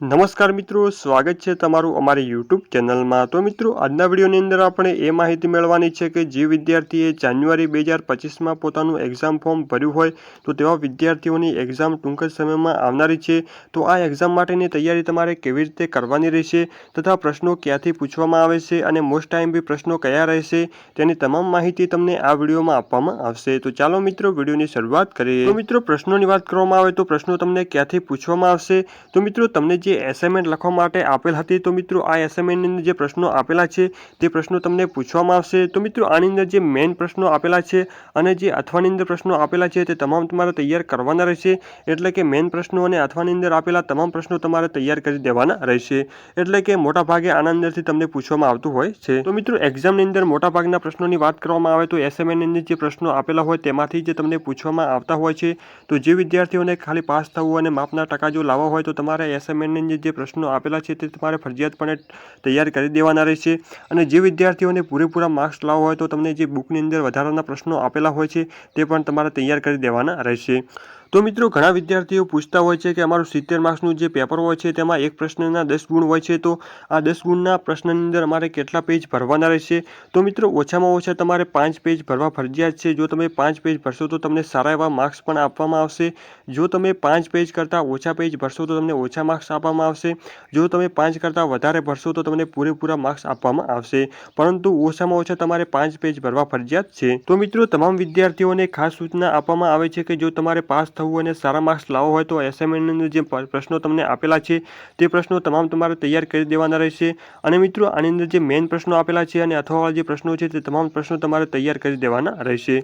નમસ્કાર મિત્રો, સ્વાગત છે તમારું અમારી યુટ્યુબ ચેનલમાં। તો મિત્રો, આજના વિડીયોની અંદર આપણે એ માહિતી મેળવવાની છે કે જે વિદ્યાર્થીએ જાન્યુઆરી 2025માં પોતાનું એક્ઝામ ફોર્મ ભર્યું હોય તો તેવા વિદ્યાર્થીઓની એક્ઝામ ટૂંક જ સમયમાં આવનારી છે। તો આ એક્ઝામ માટેની તૈયારી તમારે કેવી રીતે કરવાની રહેશે તથા પ્રશ્નો ક્યાંથી પૂછવામાં આવે છે અને મોસ્ટ ટાઈમ પ્રશ્નો કયા રહેશે તેની તમામ માહિતી તમને આ વિડીયોમાં આપવામાં આવશે। તો ચાલો મિત્રો, વિડીયોની શરૂઆત કરીએ। તો મિત્રો, પ્રશ્નોની વાત કરવામાં આવે તો પ્રશ્નો તમને ક્યાંથી પૂછવામાં આવશે તો મિત્રો, તમને જે એસાઇનમેન્ટ લખવા માટે આપેલ હતી તો મિત્રો આ એસાઇનમેન્ટની અંદર જે પ્રશ્નો આપેલા છે તે પ્રશ્નો તમને પૂછવામાં આવશે। તો મિત્રો, આની અંદર જે મેઇન પ્રશ્નો આપેલા છે અને જે અથવાની અંદર પ્રશ્નો આપેલા છે તે તમામ તમારે તૈયાર કરવાના રહેશે। એટલે કે મેઇન પ્રશ્નો અને અથવાની અંદર આપેલા તમામ પ્રશ્નો તમારે તૈયાર કરી દેવાના રહેશે। એટલે કે મોટા ભાગે આના અંદરથી તમને પૂછવામાં આવતું હોય છે। તો મિત્રો, એક્ઝામની અંદર મોટા ભાગના પ્રશ્નોની વાત કરવામાં આવે તો એસાઇનમેન્ટની અંદર જે પ્રશ્નો આપેલા હોય તેમાંથી જે તમને પૂછવામાં આવતા હોય છે। તો જે વિદ્યાર્થીઓને ખાલી પાસ થવું અને માપના ટકા જો લાવવા હોય તો તમારે એસાઇનમેન્ટની જે પ્રશ્નો આપેલા છે તે તમારે ફરજિયાતપણે તૈયાર કરી દેવાના રહેશે। અને જે વિદ્યાર્થીઓને પૂરેપૂરા માર્ક્સ લાવવા હોય તો તમને જે બુકની અંદર વધારાના પ્રશ્નો આપેલા હોય છે તે પણ તમારે તૈયાર કરી દેવાના રહેશે। તો મિત્રો, ઘણા વિદ્યાર્થીઓ પૂછતા હોય છે કે અમારું 70 માર્ક્સનું જે પેપર હોય છે તેમાં એક પ્રશ્નના 10 ગુણ હોય છે, તો આ 10 ગુણના પ્રશ્નની અંદર અમારે કેટલા પેજ ભરવાના રહેશે? તો મિત્રો, ઓછામાં ઓછા તમારે 5 પેજ ભરવા ફરજિયાત છે। જો તમે 5 પેજ ભરશો તો તમને સારા એવા માર્ક્સ પણ આપવામાં આવશે। જો તમે 5 પેજ કરતાં ઓછા પેજ ભરશો તો તમને ઓછા માર્ક્સ આપવામાં આવશે। જો તમે 5 કરતાં વધારે ભરશો તો તમને પૂરેપૂરા માર્ક્સ આપવામાં આવશે। પરંતુ ઓછામાં ઓછા તમારે 5 પેજ ભરવા ફરજિયાત છે। તો મિત્રો, તમામ વિદ્યાર્થીઓને ખાસ સૂચના આપવામાં આવે છે કે જો તમારે પાસ થવું અને સારા માર્ક્સ લાવવા હોય તો એસાઇનમેન્ટની અંદર જે પ્રશ્નો તમને આપેલા છે તે પ્રશ્નો તમામ તમારે તૈયાર કરી દેવાના રહેશે। અને મિત્રો, આની અંદર જે મેઇન પ્રશ્નો આપેલા છે અને અથવાવાળા જે પ્રશ્નો છે તે તમામ પ્રશ્નો તમારે તૈયાર કરી દેવાના રહેશે।